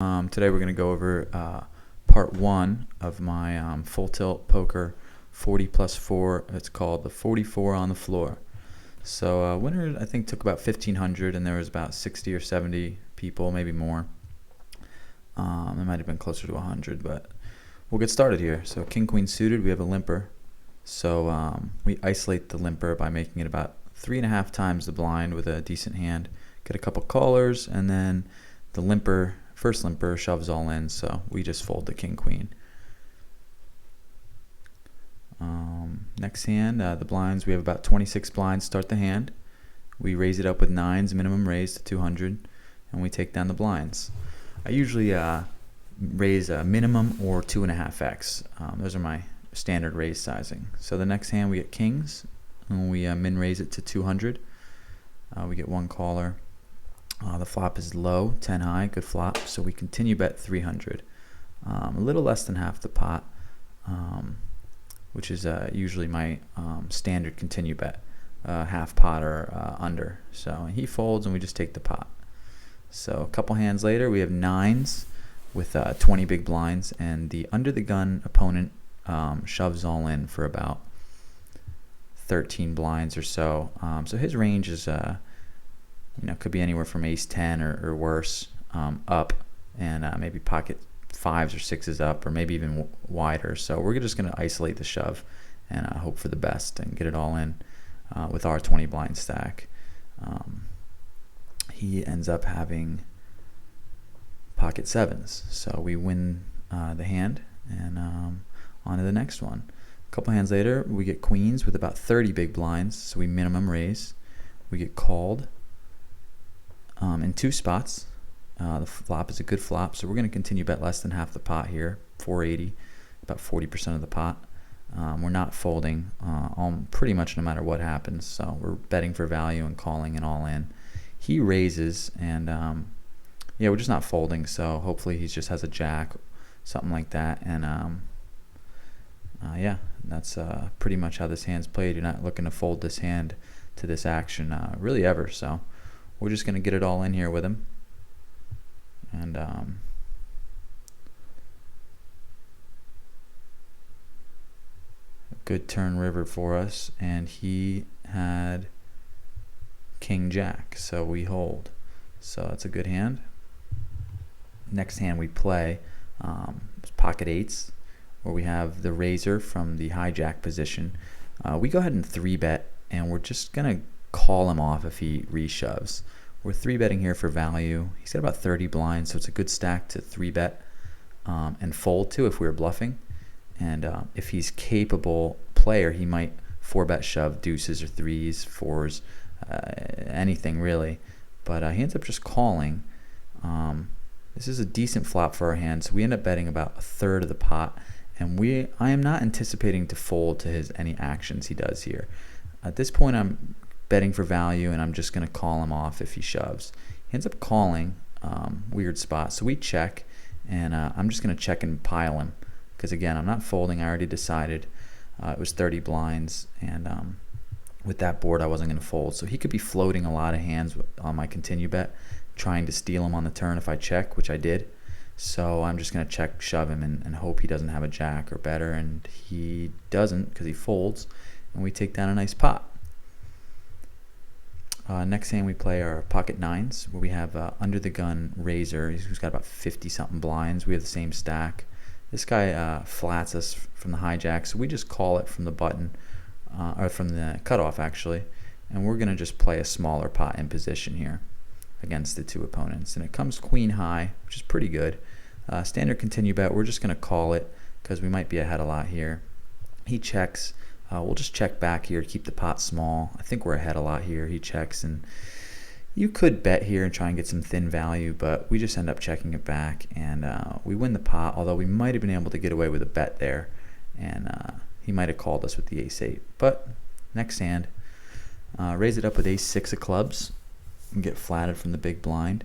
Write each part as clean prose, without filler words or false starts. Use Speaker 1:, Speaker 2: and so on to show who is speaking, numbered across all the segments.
Speaker 1: Today we're going to go over part one of my full tilt poker 40 plus 4. It's called the 44 on the floor. So winner I think took about 1,500 and there was about 60 or 70 people, maybe more. It might have been closer to 100, but we'll get started here. So king queen suited, we have a limper. So we isolate the limper by making it about 3.5 times the blind with a decent hand. Get a couple callers, and then the limper, first limper, shoves all in, so we just fold the king queen. Next hand, the blinds, we have about 26 blinds start the hand. We raise it up with nines, minimum raise to 200, and we take down the blinds. I usually raise a minimum or 2.5x. Those are my standard raise sizing. So the next hand we get kings, and we min raise it to 200. We get one caller. The flop is low, 10 high, good flop, so we continue bet 300. A little less than half the pot, which is usually my standard continue bet, half pot or under. So he folds and we just take the pot. So a couple hands later we have nines with 20 big blinds, and the under the gun opponent shoves all in for about 13 blinds or so. So his range is could be anywhere from ace 10 or worse up, and maybe pocket 5s or 6s up, or maybe even wider. So we're just going to isolate the shove and hope for the best and get it all in with our 20 blind stack. He ends up having pocket 7s, so we win the hand, and on to the next one. A couple hands later we get queens with about 30 big blinds, so we minimum raise. We get called in 2 spots. The flop is a good flop, so we're going to continue bet less than half the pot here, 480, about 40% of the pot. We're not folding pretty much no matter what happens, so we're betting for value and calling and all in. He raises, and we're just not folding, so hopefully he just has a jack, something like that, and that's pretty much how this hand's played. You're not looking to fold this hand to this action really ever, so we're just going to get it all in here with him. And a good turn river for us, and he had king jack, so we hold. So it's a good hand. Next hand we play pocket 8s, where we have the razor from the hijack position. We go ahead and 3-bet, and we're just going to call him off if he reshoves. We're 3-betting here for value. He's got about 30 blinds, so it's a good stack to 3-bet and fold to if we were bluffing. And if he's capable player, he might 4-bet shove deuces or 3s, 4s, anything really. But he ends up just calling. This is a decent flop for our hand, so we end up betting about a third of the pot. And I am not anticipating to fold to any actions he does here. At this point, I'm betting for value, and I'm just going to call him off if he shoves. He ends up calling, weird spot, so we check, and I'm just going to check and pile him, because again, I'm not folding. I already decided it was 30 blinds, and with that board I wasn't going to fold. So he could be floating a lot of hands on my continue bet, trying to steal him on the turn if I check, which I did. So I'm just going to check, shove him, and hope he doesn't have a jack or better, and he doesn't because he folds, and we take down a nice pot. Next hand we play our pocket 9s, where we have under the gun razor, who's got about 50 something blinds. We have the same stack. This guy flats us from the hijack, so we just call it from the button, or from the cutoff actually, and we're going to just play a smaller pot in position here against the 2 opponents. And it comes queen high, which is pretty good. Standard continue bet, we're just going to call it because we might be ahead a lot here. He checks. We'll just check back here to keep the pot small. I think we're ahead a lot here. He checks, and you could bet here and try and get some thin value, but we just end up checking it back, and we win the pot, although we might have been able to get away with a bet there, and he might have called us with the ace 8. But next hand, raise it up with ace 6 of clubs and get flatted from the big blind.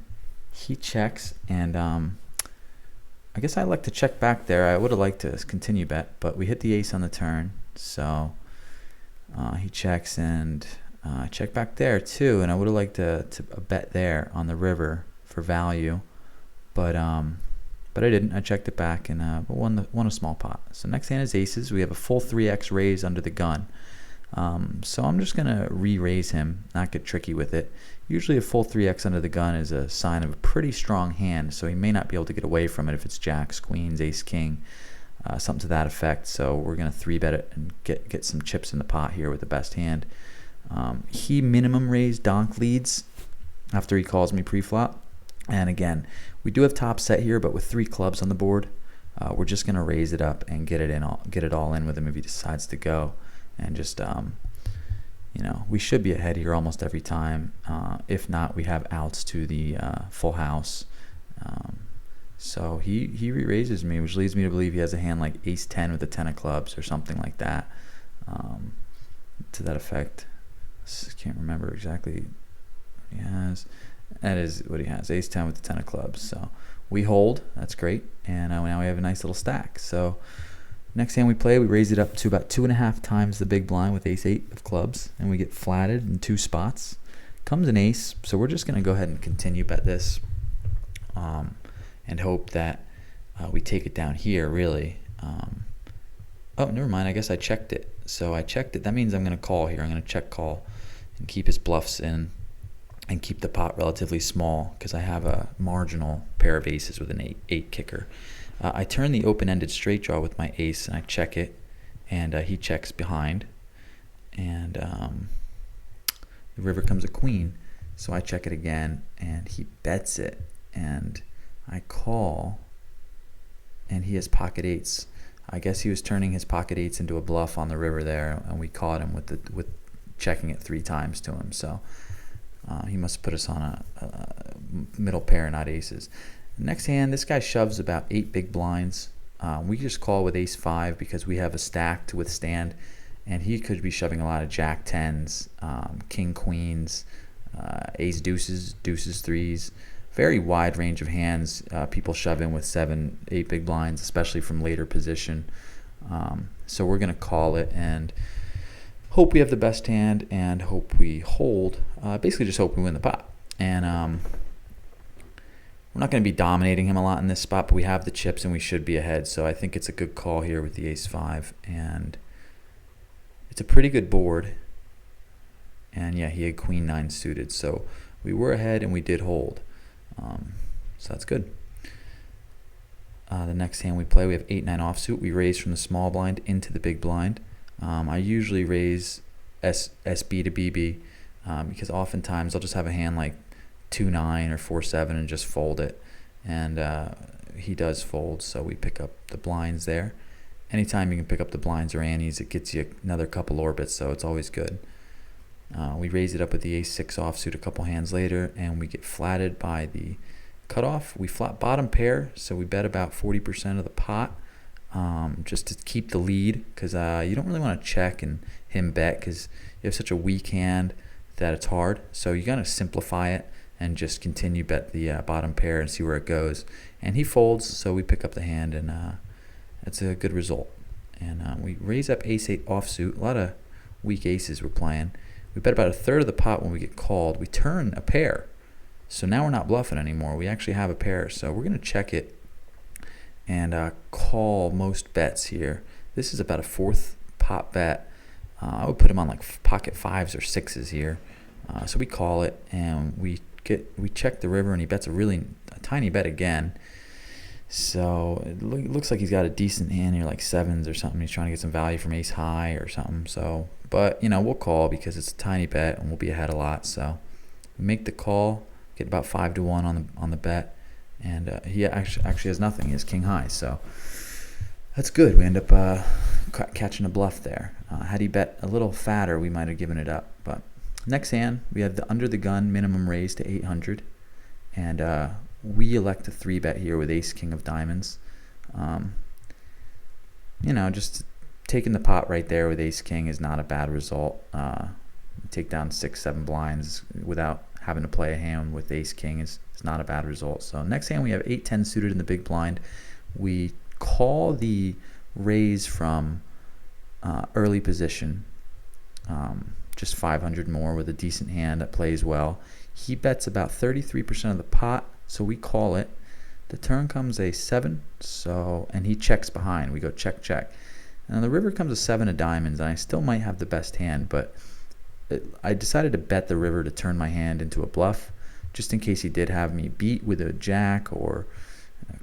Speaker 1: He checks, and I guess I like to check back there. I would have liked to continue bet, but we hit the ace on the turn. So he checks, and check back there too, and I would have liked to bet there on the river for value, but I didn't. I checked it back and won a small pot. So next hand is aces. We have a full 3x raise under the gun. So I'm just gonna re-raise him, not get tricky with it. Usually a full 3x under the gun is a sign of a pretty strong hand, so he may not be able to get away from it if it's jacks, queens, ace, king, something to that effect. So we're gonna 3-bet it and get some chips in the pot here with the best hand. He minimum raise donk leads after he calls me pre-flop. And again, we do have top set here, but with 3 clubs on the board, we're just gonna raise it up and get it all in with him if he decides to go. And just we should be ahead here almost every time. If not, we have outs to the full house. So he re-raises me, which leads me to believe he has a hand like ace 10 with a 10 of clubs or something like that, to that effect. I can't remember exactly what he has. That is what he has, ace 10 with the 10 of clubs. So we hold, that's great, and now we have a nice little stack. So next hand we play, we raise it up to about 2.5 times the big blind with ace 8 of clubs, and we get flatted in 2 spots. Comes an ace, so we're just going to go ahead and continue bet this, and hope that we take it down here, really. Oh, never mind, I guess I checked it. So I checked it. That means I'm going to call here. I'm going to check call and keep his bluffs in and keep the pot relatively small because I have a marginal pair of aces with an 8 kicker. I turn the open-ended straight draw with my ace, and I check it, and he checks behind, and the river comes a queen, so I check it again, and he bets it, and I call, and he has pocket eights. I guess he was turning his pocket eights into a bluff on the river there, and we caught him with checking it 3 times to him. So he must put us on a middle pair, not aces. Next hand, this guy shoves about 8 big blinds. We just call with ace 5 because we have a stack to withstand, and he could be shoving a lot of jack 10s, king queens, ace deuces, deuces 3s. Very wide range of hands people shove in with 7, 8 big blinds, especially from later position. So we're going to call it and hope we have the best hand and hope we hold. Basically just hope we win the pot. And we're not going to be dominating him a lot in this spot, but we have the chips and we should be ahead. So I think it's a good call here with the ace 5. And it's a pretty good board. And yeah, he had queen 9 suited. So we were ahead and we did hold. So that's good. The next hand we play, we have 8-9 offsuit. We raise from the small blind into the big blind. I usually raise SB to BB because oftentimes I'll just have a hand like 2-9 or 4-7 and just fold it. And he does fold, so we pick up the blinds there. Anytime you can pick up the blinds or antes, it gets you another couple orbits, so it's always good. We raise it up with the ace 6 offsuit a couple hands later, and we get flatted by the cutoff. We flat bottom pair, so we bet about 40% of the pot just to keep the lead, because you don't really want to check and him bet because you have such a weak hand that it's hard. So you got to simplify it and just continue bet the bottom pair and see where it goes. And he folds, so we pick up the hand, and that's a good result. And we raise up ace 8 offsuit. A lot of weak aces we're playing. We bet about a third of the pot when we get called. We turn a pair. So now we're not bluffing anymore. We actually have a pair. So we're going to check it and call most bets here. This is about a 4th pot bet. I would put him on like pocket 5s or 6s here. So we call it and we check the river, and he bets a tiny bet again. So it looks like he's got a decent hand here, like 7s or something. He's trying to get some value from ace high or something. So, but we'll call because it's a tiny bet and we'll be ahead a lot. So we make the call, get about 5-1 on the bet, and he actually has nothing. He has king high, so that's good. We end up catching a bluff there. Had he bet a little fatter, we might have given it up. But next hand, we have the under the gun minimum raise to 800, and we elect a 3-bet here with ace king of diamonds. Just taking the pot right there with ace king is not a bad result. Take down 6-7 blinds without having to play a hand with ace king is not a bad result. So next hand we have 8-10 suited in the big blind. We call the raise from early position, just 500 more with a decent hand that plays well. He bets about 33% of the pot, so we call it. The turn comes a 7, so, and he checks behind. We go check, check. Now the river comes a 7 of diamonds, and I still might have the best hand, but I decided to bet the river to turn my hand into a bluff, just in case he did have me beat with a jack or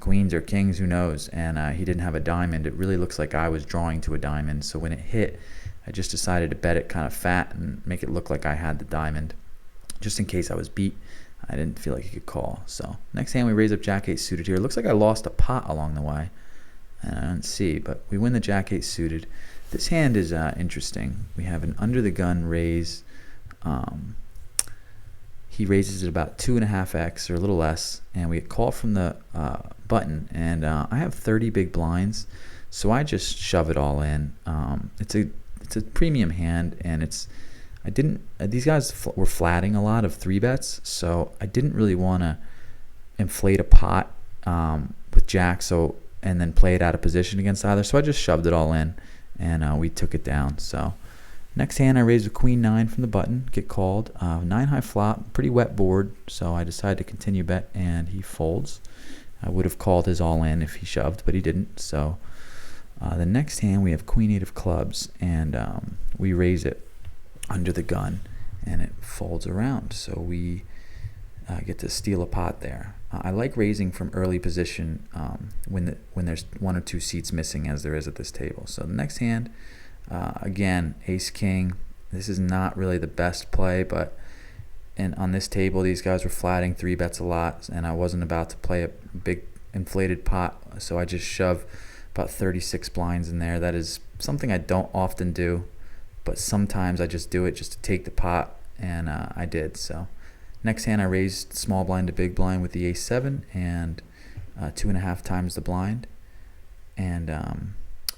Speaker 1: queens or kings, who knows, and he didn't have a diamond. It really looks like I was drawing to a diamond, so when it hit, I just decided to bet it kind of fat and make it look like I had the diamond, just in case I was beat. I didn't feel like he could call. So next hand we raise up Jack 8 suited here. It looks like I lost a pot along the way, and I don't see, but we win the Jack 8 suited. This hand is interesting. We have an under the gun raise. He raises it about 2.5x or a little less, and we get call from the button, and I have 30 big blinds, so I just shove it all in. It's a premium hand, and these guys were flatting a lot of 3-bets, so I didn't really want to inflate a pot with Jack, and then play it out of position against either, so I just shoved it all in, and we took it down. So next hand I raise with Queen 9 from the button, get called. 9 high flop, pretty wet board, so I decided to continue bet, and he folds. I would have called his all in if he shoved, but he didn't. So the next hand we have Queen 8 of clubs, and we raise it under the gun, and it folds around, so we get to steal a pot there. I like raising from early position when there's 1 or 2 seats missing, as there is at this table. So the next hand, again, ace king. This is not really the best play, but on this table these guys were flatting 3-bets a lot, and I wasn't about to play a big inflated pot, so I just shove about 36 blinds in there. That is something I don't often do, but sometimes I just do it just to take the pot, and I did. So next hand I raised small blind to big blind with the ace 7, and 2.5 times the blind, and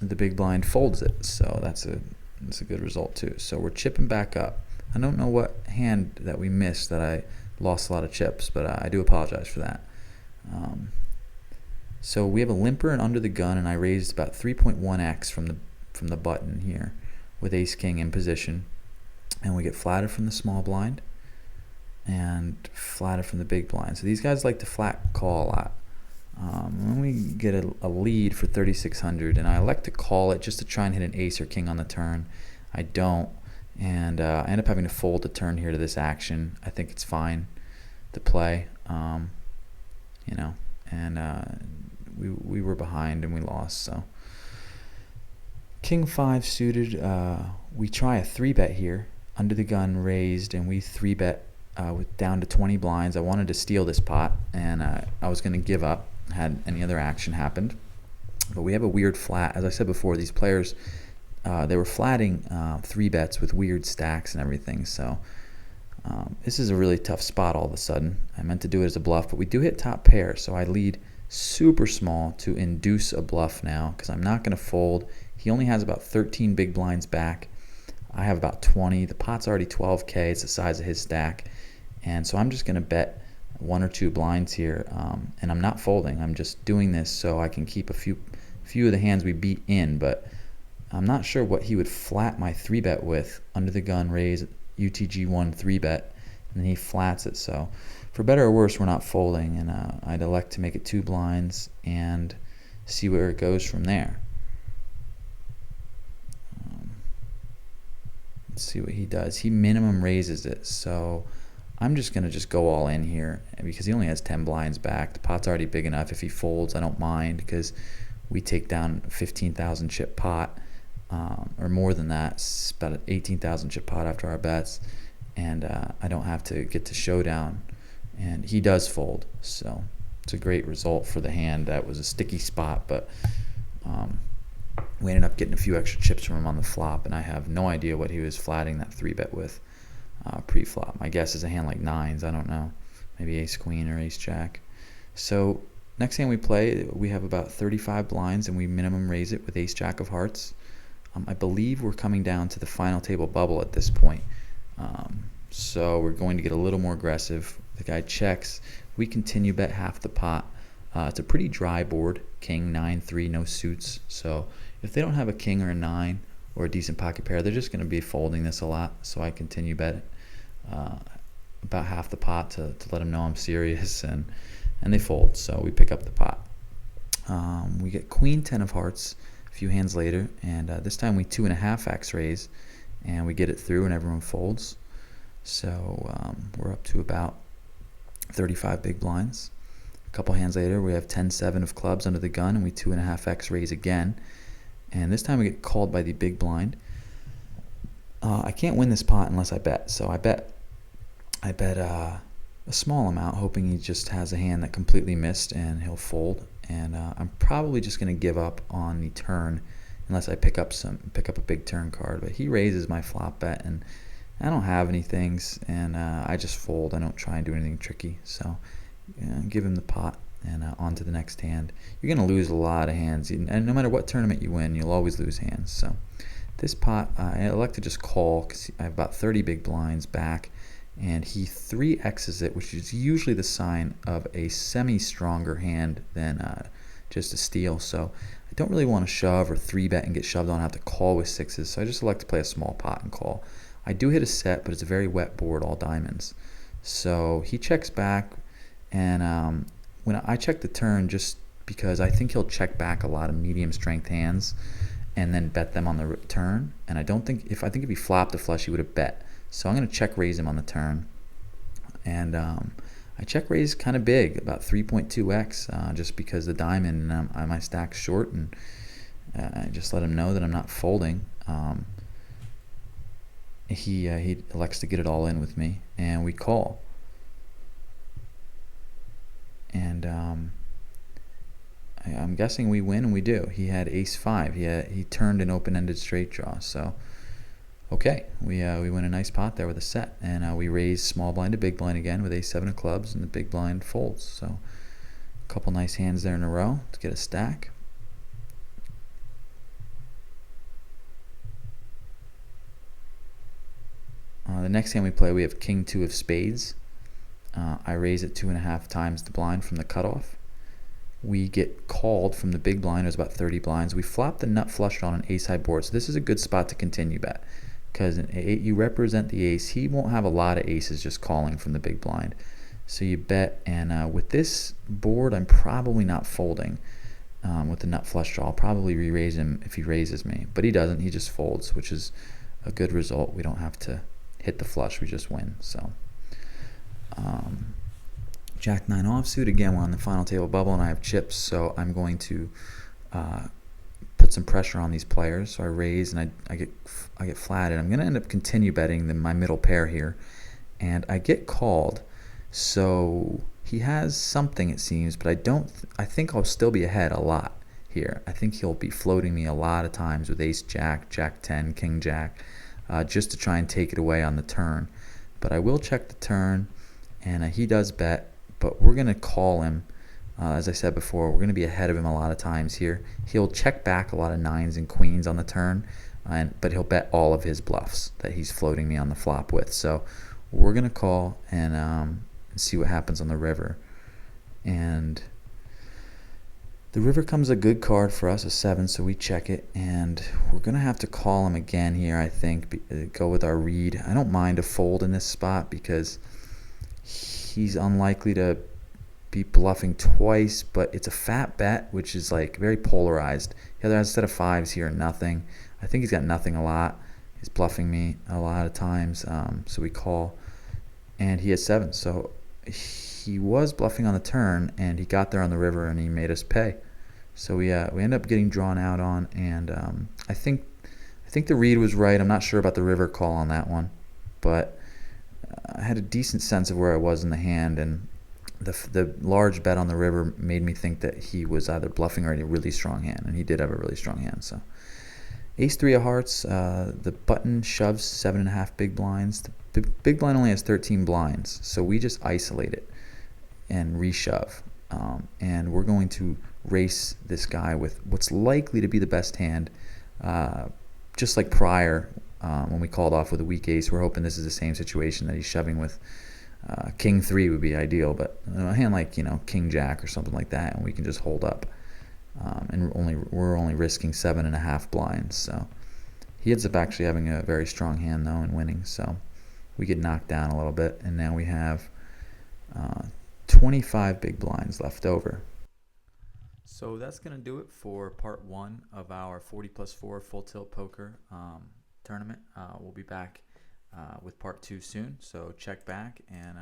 Speaker 1: the big blind folds it, so that's a good result too. So we're chipping back up. I don't know what hand that we missed that I lost a lot of chips, but I do apologize for that. So we have a limper and under the gun, and I raised about 3.1x from the button here with ace king in position, and we get flatted from the small blind and flatted from the big blind. So these guys like to flat call a lot. When we get a lead for 3,600, and I elect to call it just to try and hit an ace or king on the turn. I don't, and I end up having to fold the turn here to this action. I think it's fine to play, and we were behind and we lost. So king 5 suited, we try a 3-bet here, under the gun raised, and we 3-bet with down to 20 blinds. I wanted to steal this pot, and I was going to give up had any other action happened, but we have a weird flat. As I said before, these players, they were flatting 3-bets with weird stacks and everything, so this is a really tough spot all of a sudden. I meant to do it as a bluff, but we do hit top pair, so I lead super small to induce a bluff now, because I'm not going to fold. He only has about 13 big blinds back. I have about 20. The pot's already 12K. It's the size of his stack, and so I'm just going to bet 1 or 2 blinds here, and I'm not folding. I'm just doing this so I can keep a few of the hands we beat in, but I'm not sure what he would flat my 3-bet with. Under the gun raise, UTG1 3-bet, and then he flats it. So for better or worse, we're not folding, and I'd elect to make it 2 blinds and see where it goes from there. Let's see what he does. He minimum raises it, so I'm just going to go all in here because he only has 10 blinds back. The pot's already big enough. If he folds, I don't mind, because we take down a 15,000 chip pot, or more than that. It's about an 18,000 chip pot after our bets, and I don't have to get to showdown, and he does fold. So it's a great result for the hand. That was a sticky spot, but we ended up getting a few extra chips from him on the flop, and I have no idea what he was flatting that 3-bet with pre-flop. My guess is a hand like 9s. I don't know. Maybe ace queen or ace jack. So next hand we play, we have about 35 blinds, and we minimum raise it with ace jack of hearts. I believe we're coming down to the final table bubble at this point. So we're going to get a little more aggressive. The guy checks. We continue bet half the pot. It's a pretty dry board. King, 9-3, no suits. So if they don't have a king or a 9 or a decent pocket pair, they're just going to be folding this a lot. So I continue bet about half the pot to let them know I'm serious, and and they fold, so we pick up the pot. We get queen 10 of hearts a few hands later, and this time we 2.5x raise, and we get it through, and everyone folds. So we're up to about 35 big blinds. A couple hands later, we have 10-7 of clubs under the gun, and we 2.5x raise again. And this time we get called by the big blind. I can't win this pot unless I bet, so I bet a small amount, hoping he just has a hand that completely missed and he'll fold. And I'm probably just going to give up on the turn unless I pick up a big turn card. But he raises my flop bet, and I don't have any things, and I just fold. I don't try and do anything tricky. So give him the pot, and on to the next hand. You're going to lose a lot of hands, and no matter what tournament you win, you'll always lose hands. So this pot, I elect to just call because I have about 30 big blinds back, and he 3x's it, which is usually the sign of a semi-stronger hand than just a steal. So I don't really want to shove or 3-bet and get shoved on. I have to call with sixes, so I just elect to play a small pot and call. I do hit a set, but it's a very wet board, all diamonds. So he checks back, and when I check the turn, just because I think he'll check back a lot of medium strength hands and then bet them on the turn. And I think if he flopped a flush, he would have bet. So I'm going to check raise him on the turn. And I check raise kind of big, about 3.2x, just because the diamond, and my stack's short, and I just let him know that I'm not folding. He elects to get it all in with me, and we call. And I'm guessing we win, and we do. He had ace-5. He turned an open-ended straight draw. So okay, we win a nice pot there with a set, and we raise small blind to big blind again with ace-7 of clubs, and the big blind folds. So a couple nice hands there in a row to get a stack. The next hand we play, we have king 2 of spades. I raise it 2.5 times the blind from the cutoff. We get called from the big blind. There's about 30 blinds. We flop the nut flush on an ace-high board, so this is a good spot to continue bet, because you represent the ace. He won't have a lot of aces just calling from the big blind. So you bet, and with this board, I'm probably not folding with the nut flush draw. I'll probably re-raise him if he raises me, but he doesn't. He just folds, which is a good result. We don't have to hit the flush. We just win. So Jack 9 offsuit. Again, we're on the final table bubble, and I have chips, so I'm going to put some pressure on these players. So I raise, and I get flatted. I'm going to end up continue betting my middle pair here, and I get called. So he has something, it seems, but I think I'll still be ahead a lot here. I think he'll be floating me a lot of times with ace jack, jack 10, king jack, just to try and take it away on the turn. But I will check the turn, and he does bet, but we're going to call him. As I said before, we're going to be ahead of him a lot of times here. He'll check back a lot of 9s and queens on the turn, but he'll bet all of his bluffs that he's floating me on the flop with. So we're going to call and see what happens on the river. And the river comes a good card for us, a 7, so we check it. And we're going to have to call him again here, I think, go with our read. I don't mind a fold in this spot because he's unlikely to be bluffing twice, but it's a fat bet, which is like very polarized. He either has a set of 5s here or nothing. I think he's got nothing a lot. He's bluffing me a lot of times, so we call, and he has 7. So he was bluffing on the turn, and he got there on the river, and he made us pay. So we end up getting drawn out on, and I think the read was right. I'm not sure about the river call on that one, but I had a decent sense of where I was in the hand, and the large bet on the river made me think that he was either bluffing or had a really strong hand, and he did have a really strong hand. So ace-3 of hearts, the button shoves 7.5 big blinds. The big blind only has 13 blinds, so we just isolate it and reshove, and we're going to race this guy with what's likely to be the best hand, just like prior. When we called off with a weak ace, we're hoping this is the same situation that he's shoving with. King 3 would be ideal, but a hand like king jack or something like that, and we can just hold up, and we're only risking 7.5 blinds. So he ends up actually having a very strong hand though and winning. So we get knocked down a little bit, and now we have 25 big blinds left over. So that's going to do it for part 1 of our 40 plus 4 full tilt poker tournament. We'll be back with part 2 soon, so check back and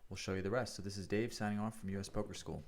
Speaker 1: we'll show you the rest. So this is Dave signing off from US Poker School.